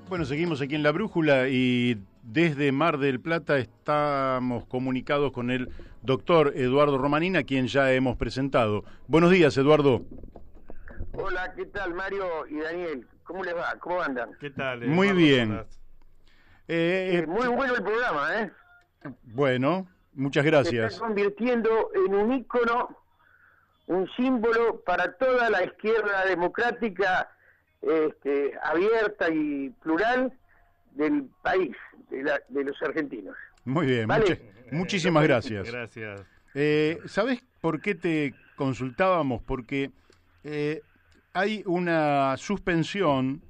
Bueno, seguimos aquí en La Brújula y desde Mar del Plata estamos comunicados con el doctor Eduardo Romanín, a quien ya hemos presentado. Buenos días, Eduardo. Hola, ¿qué tal, Mario y Daniel? ¿Cómo les va? ¿Cómo andan? ¿Qué tal? Muy bien. Muy bueno el programa, ¿eh? Bueno, muchas Se gracias. está convirtiendo en un ícono, un símbolo para toda la izquierda democrática, abierta y plural del país, de los argentinos. Muy bien, Vale. muchísimas gracias. Gracias. ¿Sabés por qué te consultábamos? Porque hay una suspensión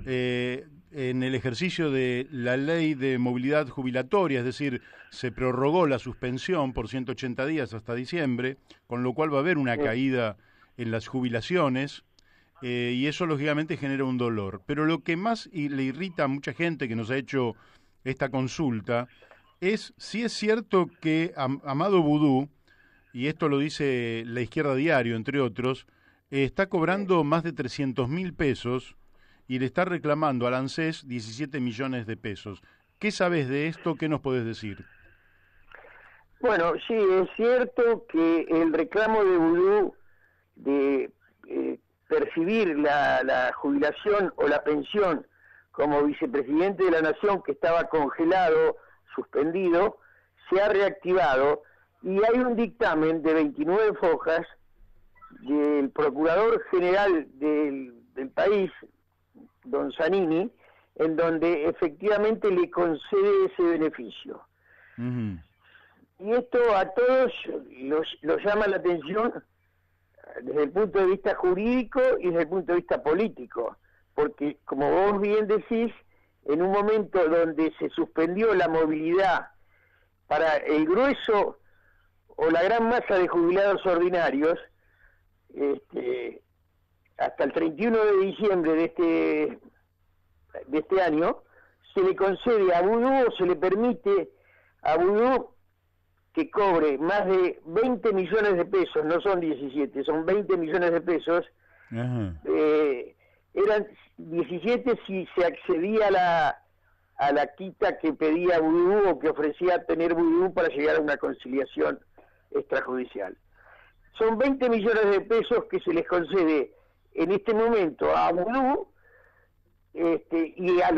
en el ejercicio de la ley de movilidad jubilatoria, es decir, se prorrogó la suspensión por 180 días hasta diciembre, con lo cual va a haber una caída en las jubilaciones y eso lógicamente genera un dolor. Pero lo que más le irrita a mucha gente que nos ha hecho esta consulta es si es cierto que Amado Boudou, y esto lo dice La Izquierda Diario, entre otros, está cobrando más de 300.000 pesos y le está reclamando al ANSES 17 millones de pesos. ¿Qué sabes de esto? ¿Qué nos podés decir? Bueno, sí, es cierto que el reclamo de Boudou de percibir la jubilación o la pensión como vicepresidente de la Nación, que estaba congelado, suspendido, se ha reactivado y hay un dictamen de 29 hojas del Procurador General del país, don Zanini, en donde efectivamente le concede ese beneficio. Uh-huh. Y esto a todos los llama la atención desde el punto de vista jurídico y desde el punto de vista político, porque como vos bien decís, en un momento donde se suspendió la movilidad para el grueso o la gran masa de jubilados ordinarios, hasta el 31 de diciembre de este año, se le concede a Boudou, o se le permite a Boudou que cobre más de 20 millones de pesos, no son 17, son 20 millones de pesos. Uh-huh. Eran 17 si se accedía a la quita que pedía Boudou o que ofrecía tener Boudou para llegar a una conciliación extrajudicial. Son 20 millones de pesos que se les concede en este momento a Boudou y a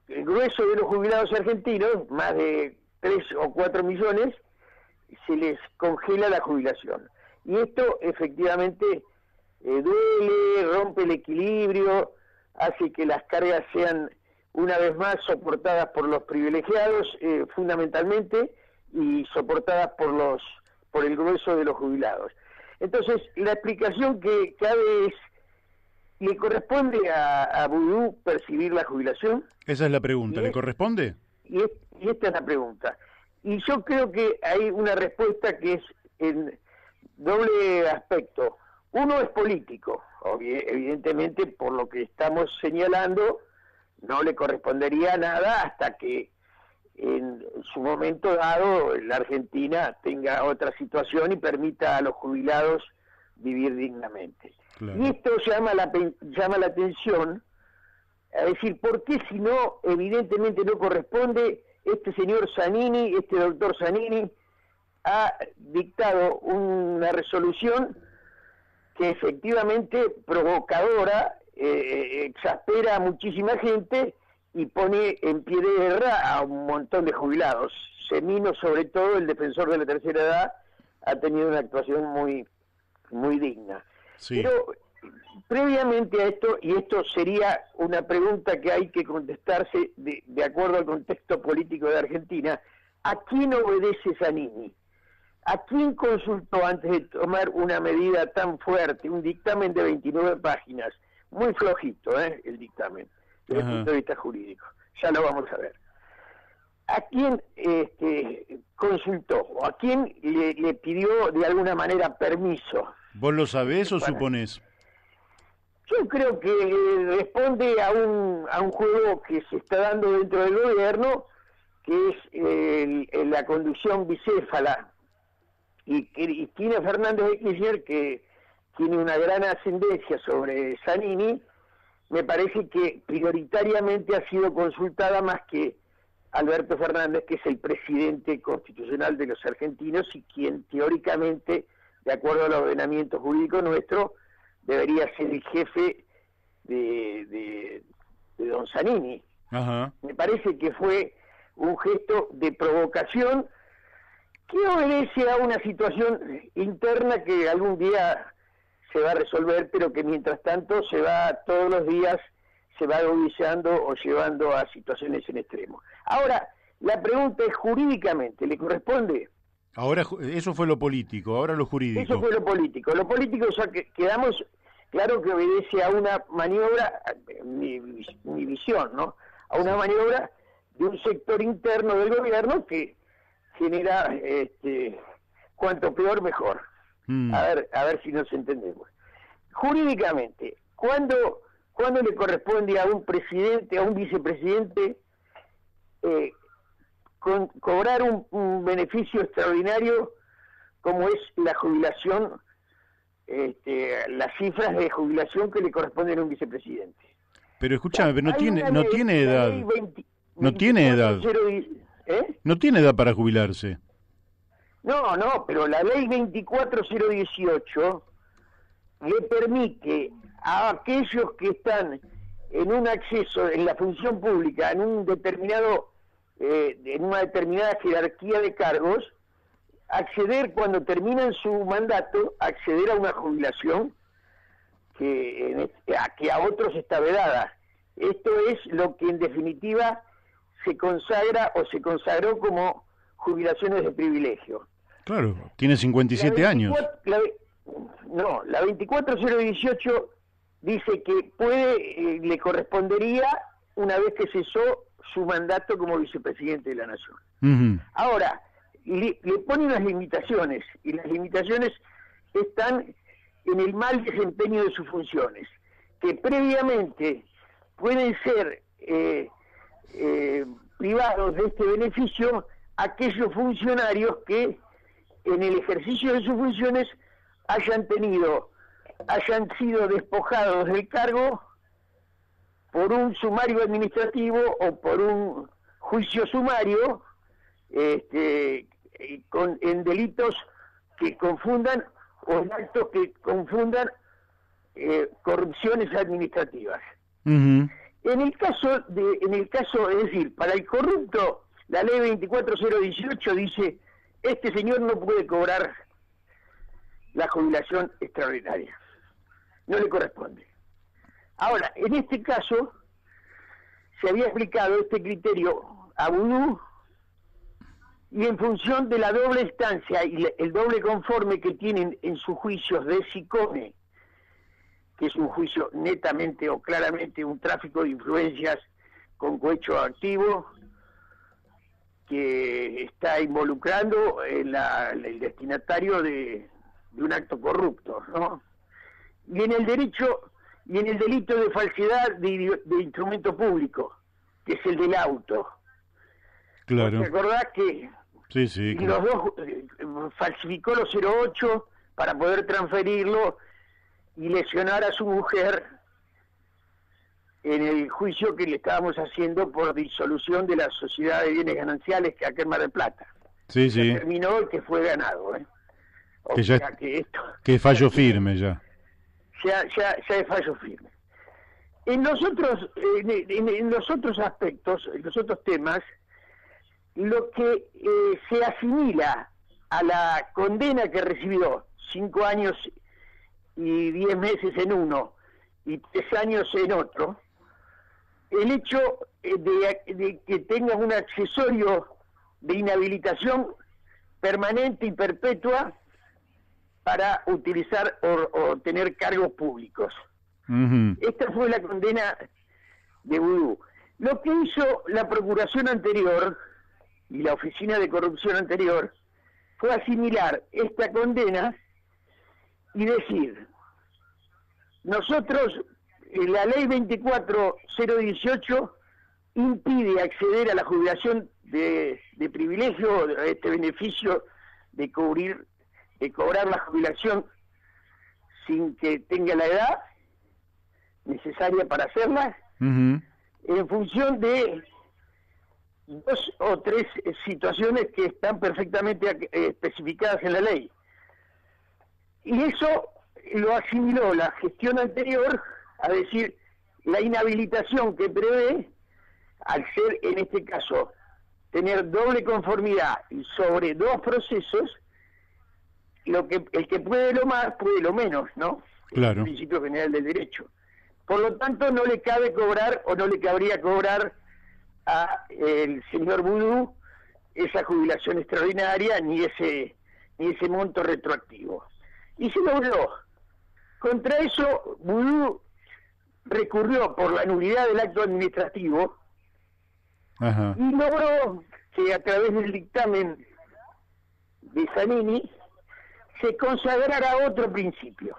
el grueso de los jubilados argentinos, más de 3 o 4 millones, se les congela la jubilación. Y esto efectivamente duele, rompe el equilibrio, hace que las cargas sean una vez más soportadas por los privilegiados, fundamentalmente, y soportadas por el grueso de los jubilados. Entonces, la explicación que cabe es: ¿le corresponde a Boudou percibir la jubilación? Esa es la pregunta, ¿le corresponde? Y esta es la pregunta. Y yo creo que hay una respuesta que es en doble aspecto. Uno es político, evidentemente por lo que estamos señalando, no le correspondería nada hasta que en su momento dado la Argentina tenga otra situación y permita a los jubilados vivir dignamente. Claro. Y esto llama la atención, a decir, ¿por qué si no, evidentemente no corresponde? Este señor Zanini, este doctor Zanini, ha dictado una resolución que efectivamente provocadora, exaspera a muchísima gente y pone en pie de guerra a un montón de jubilados. Semino, sobre todo, el defensor de la tercera edad, ha tenido una actuación muy, muy digna. Sí. Pero previamente a esto, y esto sería una pregunta que hay que contestarse de acuerdo al contexto político de Argentina, ¿a quién obedece Zanini? ¿A quién consultó antes de tomar una medida tan fuerte, un dictamen de 29 páginas? Muy flojito, el dictamen, desde el punto de vista jurídico. Ya lo vamos a ver. ¿A quién consultó? ¿O a quién le pidió de alguna manera permiso? ¿Vos lo sabés o suponés? Yo creo que responde a un juego que se está dando dentro del gobierno, que es la conducción bicéfala. Y Cristina Fernández de Kirchner, que tiene una gran ascendencia sobre Zanini, me parece que prioritariamente ha sido consultada más que Alberto Fernández, que es el presidente constitucional de los argentinos y quien teóricamente, de acuerdo al ordenamiento jurídico nuestro, debería ser el jefe de don Zanini. Ajá. Me parece que fue un gesto de provocación que obedece a una situación interna que algún día se va a resolver, pero que mientras tanto todos los días se va agudizando o llevando a situaciones en extremo. Ahora, la pregunta es jurídicamente, ¿le corresponde? Ahora, eso fue lo político, ahora lo jurídico. Eso fue lo político. Lo político ya que quedamos claro que obedece a una maniobra, mi visión, ¿no? A una maniobra de un sector interno del gobierno que genera cuanto peor mejor. A ver si nos entendemos. Jurídicamente, ¿cuándo le corresponde a un presidente, a un vicepresidente, cobrar un beneficio extraordinario como es la jubilación, las cifras de jubilación que le corresponden a un vicepresidente? Pero escúchame, pero no tiene edad. No tiene edad. No tiene edad para jubilarse. No, pero la ley 24018 le permite a aquellos que están en un acceso en la función pública, en un determinado, en una determinada jerarquía de cargos, acceder cuando terminan su mandato, acceder a una jubilación que a otros está vedada. Esto es lo que en definitiva se consagra o se consagró como jubilaciones de privilegio. Claro, tiene 57 años. La 24018 dice que le correspondería una vez que cesó su mandato como vicepresidente de la Nación. Uh-huh. Ahora, le pone unas limitaciones, y las limitaciones están en el mal desempeño de sus funciones, que previamente pueden ser privados de este beneficio aquellos funcionarios que en el ejercicio de sus funciones hayan sido despojados del cargo por un sumario administrativo o por un juicio sumario en delitos que confundan o en actos que confundan corrupciones administrativas. Uh-huh. En el caso, es decir, para el corrupto, la ley 24018 dice, este señor no puede cobrar la jubilación extraordinaria, no le corresponde. Ahora, en este caso, se había aplicado este criterio a Vudú, y en función de la doble instancia y el doble conforme que tienen en sus juicios de SICOME, que es un juicio netamente o claramente un tráfico de influencias con cohecho activo, que está involucrando el destinatario de un acto corrupto, ¿no? Y en el delito de falsedad de instrumento público, que es el del auto. Claro. ¿Te acordás que sí, los dos falsificó los 08 para poder transferirlo y lesionar a su mujer en el juicio que le estábamos haciendo por disolución de la sociedad de bienes gananciales que acá en Mar del Plata? Sí. Terminó y que fue ganado, que es fallo firme ya. Ya es fallo firme. En los otros aspectos, en los otros temas, lo que se asimila a la condena que recibió 5 años y 10 meses en uno y 3 años en otro, el hecho de que tenga un accesorio de inhabilitación permanente y perpetua para utilizar o tener cargos públicos. Uh-huh. Esta fue la condena de Vudú. Lo que hizo la Procuración anterior y la Oficina de Corrupción anterior fue asimilar esta condena y decir, nosotros, la ley 24018 impide acceder a la jubilación de privilegio, a este beneficio de cobrar la jubilación sin que tenga la edad, necesaria para hacerlas, Ujú. en función de 2 o 3 situaciones que están perfectamente especificadas en la ley. Y eso lo asimiló la gestión anterior a decir la inhabilitación que prevé, al ser en este caso tener doble conformidad y sobre 2 procesos, el que puede lo más puede lo menos, ¿no? Es el Claro. principio general del derecho. Por lo tanto, no le cabe cobrar o no le cabría cobrar a el señor Vudú esa jubilación extraordinaria ni ese monto retroactivo. Y se logró. Contra eso, Vudú recurrió por la nulidad del acto administrativo Ajá. y logró que a través del dictamen de Zanini se consagrara otro principio.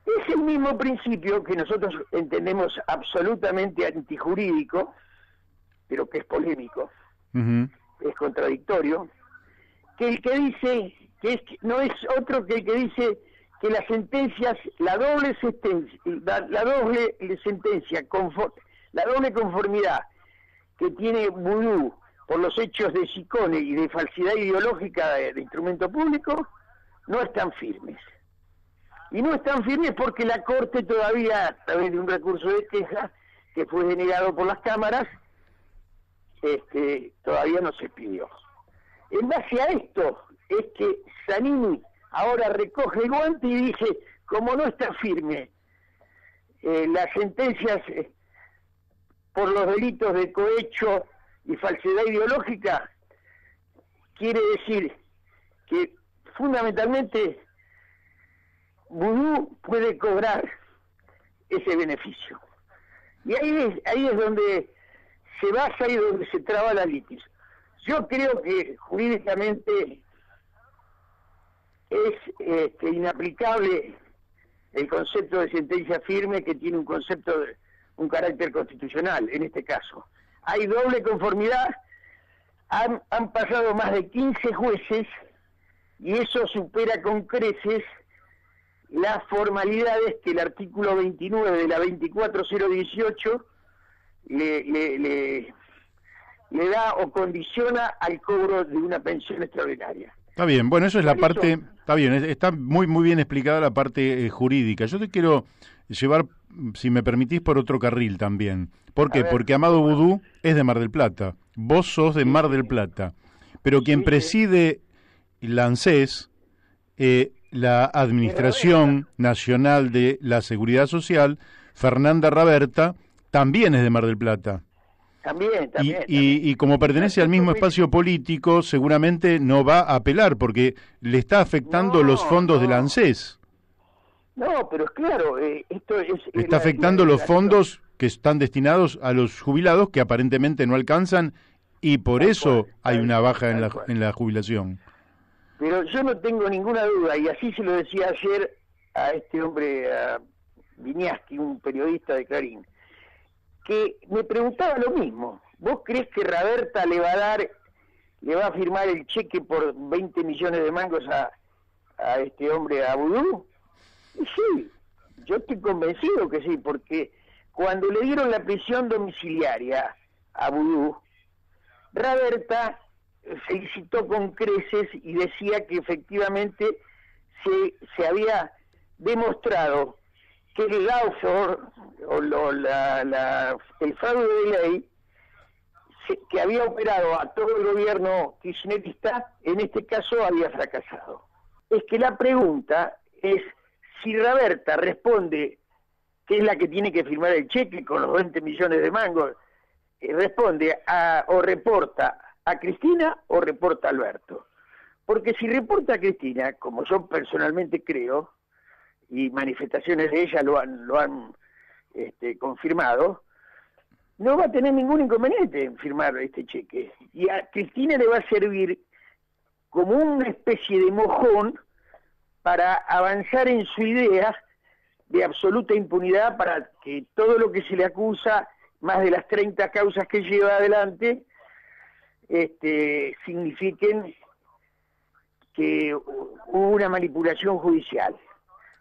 Es el mismo principio que nosotros entendemos absolutamente antijurídico, pero que es polémico, Ujú. es contradictorio, que el que dice no es otro que el que dice que las sentencias, la doble conformidad que tiene Vudú por los hechos de Sicone y de falsedad ideológica de instrumento público no están firmes. Y no están firmes porque la Corte todavía, a través de un recurso de queja que fue denegado por las cámaras, todavía no se pidió. En base a esto es que Zanini ahora recoge el guante y dice, como no está firme las sentencias por los delitos de cohecho y falsedad ideológica, quiere decir que fundamentalmente Vudú puede cobrar ese beneficio. Y ahí es donde se basa y donde se traba la litis. Yo creo que jurídicamente es inaplicable el concepto de sentencia firme, que tiene un carácter constitucional en este caso. Hay doble conformidad, han pasado más de 15 jueces y eso supera con creces las formalidades que el artículo 29 de la 24018 le da o condiciona al cobro de una pensión extraordinaria. Está bien, bueno, eso es la Por parte, eso, está bien, está muy muy bien explicada la parte jurídica. Yo te quiero llevar, si me permitís, por otro carril también. ¿Por a qué? ver, Porque Amado ¿cómo no? Vudú es de Mar del Plata, vos sos de Sí, Mar sí, del Plata, pero quien sí, sí, preside la ANSES, la es Raberta, Administración Nacional de la Seguridad Social, Fernanda Raberta, también es de Mar del Plata. también. Y como Y yo pertenece al mismo espacio político, seguramente no va a apelar porque le está afectando los fondos del ANSES. no, pero es claro, esto Le está afectando los fondos que están destinados a los jubilados que aparentemente no alcanzan y por tal eso cual, hay una baja tal cual. en la jubilación. Pero yo no tengo ninguna duda, y así se lo decía ayer a este hombre, a Viñaski, un periodista de Clarín, que me preguntaba lo mismo. ¿Vos crees que Raberta le va a firmar el cheque por 20 millones de mangos a este hombre, a Vudú? Y sí, yo estoy convencido que sí, porque cuando le dieron la prisión domiciliaria a Vudú, Raberta felicitó con creces y decía que efectivamente se había demostrado que el lawfare o el fraude de ley que había operado a todo el gobierno kirchnerista, en este caso había fracasado. Es que la pregunta es si Raberta responde que es la que tiene que firmar el cheque con los 20 millones de mangos, responde o reporta a Cristina o reporta a Alberto. Porque si reporta a Cristina, como yo personalmente creo, y manifestaciones de ella lo han confirmado, no va a tener ningún inconveniente en firmar este cheque. Y a Cristina le va a servir como una especie de mojón para avanzar en su idea de absoluta impunidad, para que todo lo que se le acusa, más de las 30 causas que lleva adelante, signifiquen que hubo una manipulación judicial.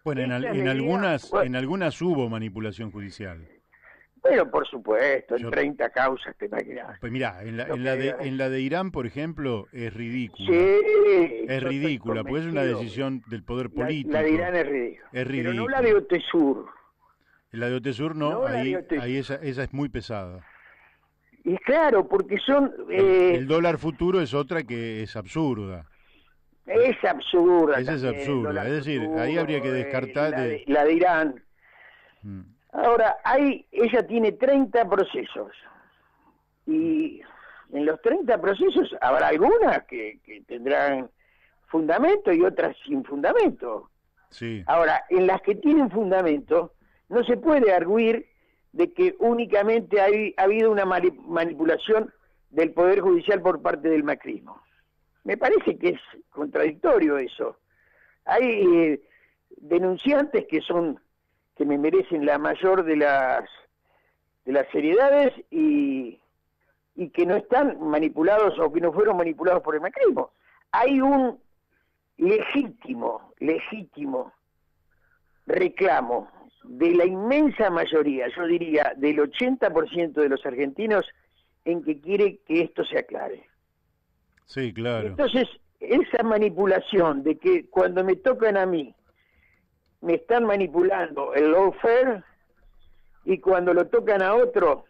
Bueno, Esta es la idea. Bueno, en algunas hubo manipulación judicial. bueno, por supuesto, en Yo, 30 causas te imaginas. pues mirá, Lo que digan. en la de Irán, por ejemplo, es Sí, ridícula. Es yo estoy ridícula, porque es una convencido. decisión del poder La de político. Irán es ridícula. Es Pero no la de ridícula. Otesur. La de Otesur no, No la de ahí Otesur. esa es muy pesada. Y claro, porque son... El dólar futuro es otra que es absurda. es absurda Esa es también, el absurda. dólar Es decir, ahí habría que futuro, descartar la de Irán. Mm, Ahora, ella tiene 30 procesos. Y en los 30 procesos habrá algunas que tendrán fundamento y otras sin fundamento. sí, Ahora, en las que tienen fundamento, no se puede arguir de que únicamente ha habido una manipulación del Poder Judicial por parte del macrismo. Me parece que es contradictorio eso. Hay denunciantes que me merecen la mayor de las seriedades y que no están manipulados o que no fueron manipulados por el macrismo. Hay un legítimo reclamo de la inmensa mayoría, yo diría del 80% de los argentinos, en que quiere que esto se aclare. sí, claro. Entonces, esa manipulación de que cuando me tocan a mí, me están manipulando el lawfare, y cuando lo tocan a otro,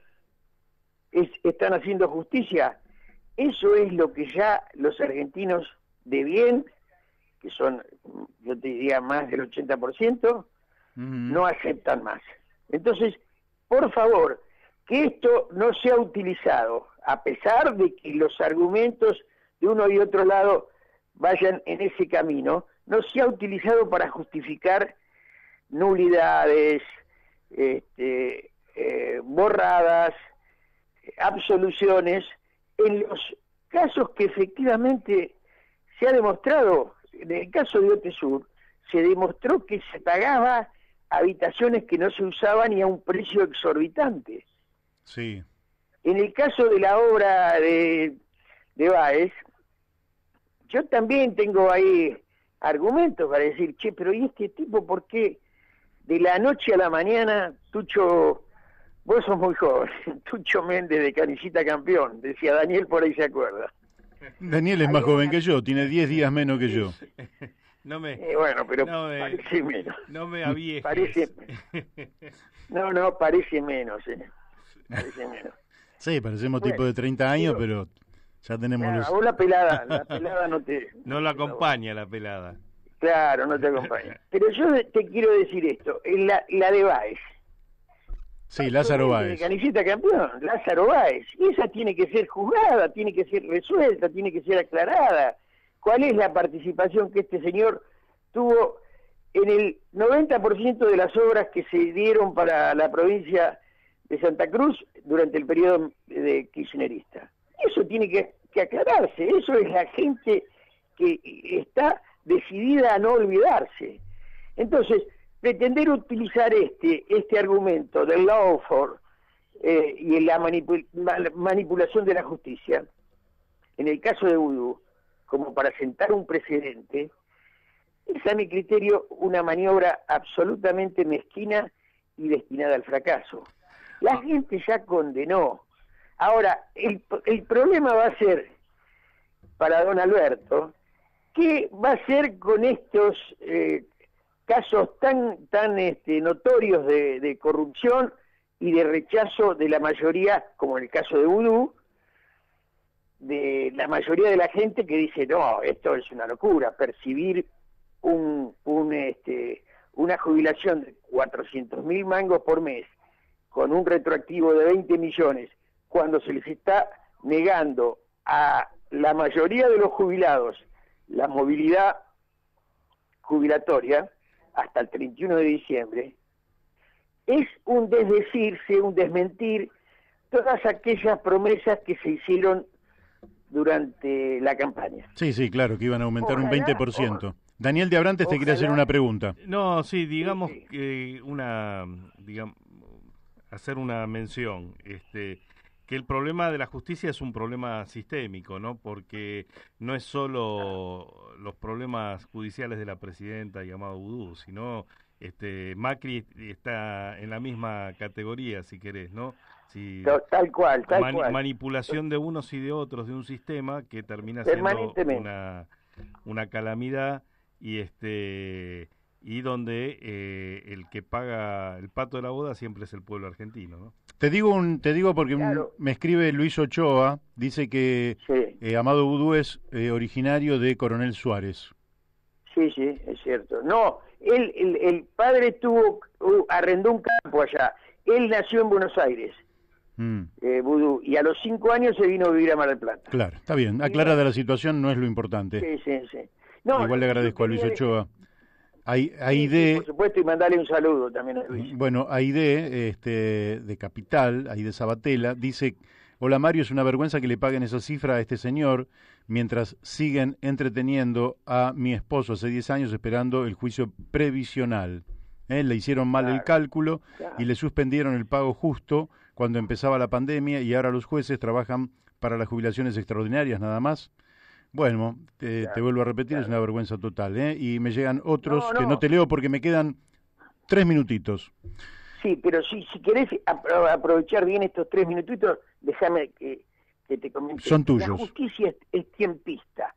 están haciendo justicia, eso es lo que ya los argentinos de bien, que son, yo te diría, más del 80%, no aceptan más. Entonces, por favor, que esto no sea utilizado, a pesar de que los argumentos de uno y otro lado vayan en ese camino, no sea utilizado para justificar nulidades, borradas, absoluciones, en los casos que efectivamente se ha demostrado. En el caso de Otesur, se demostró que se pagaba habitaciones que no se usaban y a un precio exorbitante. Sí. En el caso de la obra de Báez, yo también tengo ahí argumentos para decir, che, pero ¿y este tipo por qué de la noche a la mañana, Tucho, vos sos muy joven, Tucho Méndez de Canillita Campeón, decía Daniel, por ahí se acuerda. Daniel es más joven que yo, tiene 10 días menos que yo. Bueno, pero parece menos. No me aviejes. Parece menos, parece menos. Sí, parecemos tipo de 30 años, pero ya tenemos vos la pelada no te... No la acompaña la pelada. Claro, no te acompaña. Pero yo te quiero decir esto, la de Báez. Sí, Lázaro Báez. De Canillita Campeón, Lázaro Báez. Y esa tiene que ser juzgada, tiene que ser resuelta, tiene que ser aclarada. ¿Cuál es la participación que este señor tuvo en el 90% de las obras que se dieron para la provincia de Santa Cruz durante el periodo de kirchnerista? Eso tiene que aclararse, eso es la gente que está decidida a no olvidarse. Entonces, pretender utilizar este argumento del lawfare y la manipulación de la justicia, en el caso de Vudú, como para sentar un precedente, es a mi criterio una maniobra absolutamente mezquina y destinada al fracaso. La gente ya condenó. Ahora, el problema va a ser, para don Alberto, ¿qué va a hacer con estos casos tan notorios de corrupción y de rechazo de la mayoría, como en el caso de Vudú, de la mayoría de la gente que dice, no, esto es una locura, percibir una jubilación de 400.000 mangos por mes con un retroactivo de 20 millones, cuando se les está negando a la mayoría de los jubilados la movilidad jubilatoria hasta el 31 de diciembre, es un desdecirse, un desmentir todas aquellas promesas que se hicieron durante la campaña. Sí, claro, que iban a aumentar un 20%. Daniel de Abrantes te quiere hacer una pregunta. No, sí, digamos que hacer una mención, que el problema de la justicia es un problema sistémico, ¿no? Porque no es solo los problemas judiciales de la presidenta llamada Vudú, sino Macri está en la misma categoría, si querés, ¿no? Si, tal cual. Manipulación de unos y de otros de un sistema que termina siendo una calamidad y donde el que paga el pato de la boda siempre es el pueblo argentino, ¿no? Te digo porque claro. Me escribe Luis Ochoa, dice que sí. Amado Vudú es originario de Coronel Suárez. Sí, es cierto. No, el padre arrendó un campo allá. Él nació en Buenos Aires, Vudú, y a los 5 años se vino a vivir a Mar del Plata. Claro, está bien. Aclarada la situación, no es lo importante. Sí. No, igual le agradezco a Luis Ochoa. Aide, por supuesto, y mandarle un saludo también a Luis. Bueno, Aide, de Capital, Aide Sabatella, dice: hola Mario, es una vergüenza que le paguen esa cifra a este señor mientras siguen entreteniendo a mi esposo hace 10 años esperando el juicio previsional. Le hicieron mal el cálculo y le suspendieron el pago justo cuando empezaba la pandemia y ahora los jueces trabajan para las jubilaciones extraordinarias nada más. Bueno, te vuelvo a repetir, es una vergüenza total, y me llegan otros que no te leo porque me quedan 3 minutitos. Sí, pero si querés aprovechar bien estos 3 minutitos, déjame que te comente. Son tuyos. La justicia es tiempista.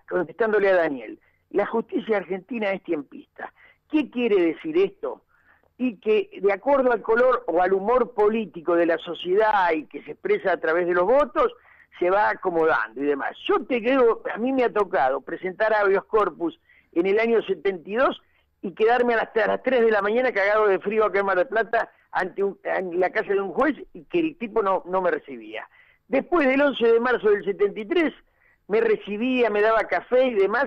Contestándole a Daniel, la justicia argentina es tiempista. ¿Qué quiere decir esto? Y que de acuerdo al color o al humor político de la sociedad y que se expresa a través de los votos, se va acomodando y demás. A mí me ha tocado presentar habeas corpus en el año 72 y quedarme hasta las 3 de la mañana cagado de frío acá en Mar del Plata en la casa de un juez y que el tipo no me recibía. Después del 11 de marzo del 73 me recibía, me daba café y demás,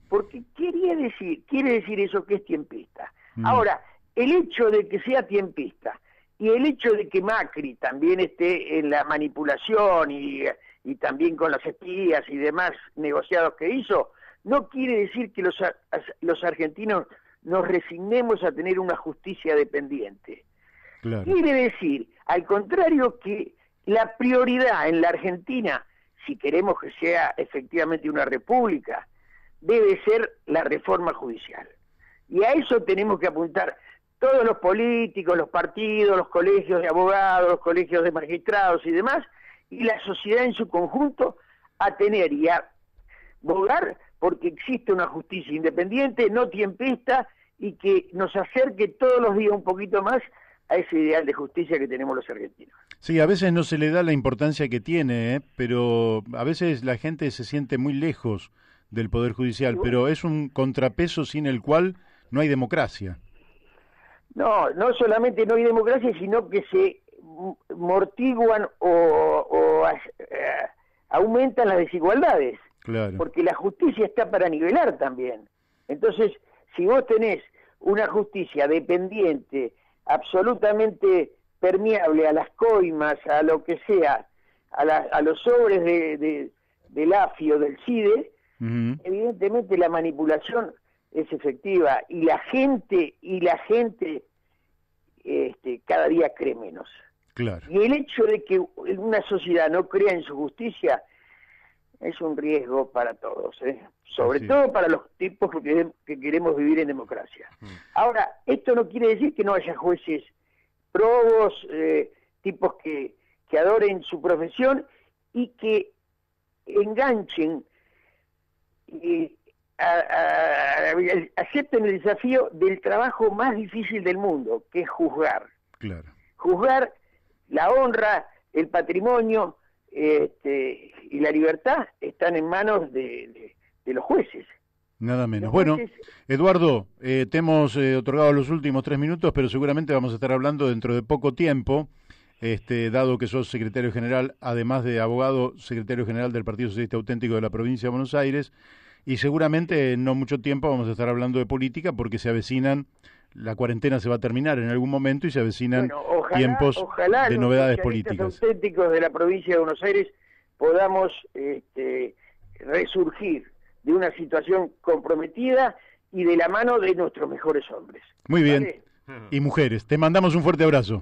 porque quiere decir eso que es tiempista. Ahora, el hecho de que sea tiempista y el hecho de que Macri también esté en la manipulación y también con las espías y demás negociados que hizo, no quiere decir que los argentinos nos resignemos a tener una justicia dependiente. Claro. Quiere decir, al contrario, que la prioridad en la Argentina, si queremos que sea efectivamente una república, debe ser la reforma judicial. Y a eso tenemos que apuntar todos los políticos, los partidos, los colegios de abogados, los colegios de magistrados y demás, y la sociedad en su conjunto, a tener y a abogar porque existe una justicia independiente, no tiempista, y que nos acerque todos los días un poquito más a ese ideal de justicia que tenemos los argentinos. Sí, a veces no se le da la importancia que tiene, pero a veces la gente se siente muy lejos del Poder Judicial, pero es un contrapeso sin el cual no hay democracia. No solamente no hay democracia, sino que se mortiguan o aumentan las desigualdades. Claro. Porque la justicia está para nivelar también. Entonces, si vos tenés una justicia dependiente, absolutamente permeable a las coimas, a lo que sea, a los sobres del AFI o del CIDE, evidentemente la manipulación es efectiva y la gente cada día cree menos. Claro. Y el hecho de que una sociedad no crea en su justicia es un riesgo para todos, sobre todo para los tipos que queremos vivir en democracia. Ahora, esto no quiere decir que no haya jueces probos, tipos que adoren su profesión y que enganchen y acepten el desafío del trabajo más difícil del mundo, que es juzgar. Claro. Juzgar la honra, el patrimonio y la libertad están en manos de los jueces. Nada menos. Bueno, Eduardo, te hemos otorgado los últimos 3 minutos, pero seguramente vamos a estar hablando dentro de poco tiempo, dado que sos secretario general, además de abogado, secretario general del Partido Socialista Auténtico de la Provincia de Buenos Aires, y seguramente en no mucho tiempo vamos a estar hablando de política porque se avecinan, la cuarentena se va a terminar en algún momento y se avecinan tiempos de novedades políticas. Los auténticos de la Provincia de Buenos Aires podamos resurgir de una situación comprometida y de la mano de nuestros mejores hombres. Muy bien. ¿Vale? Y mujeres. Te mandamos un fuerte abrazo.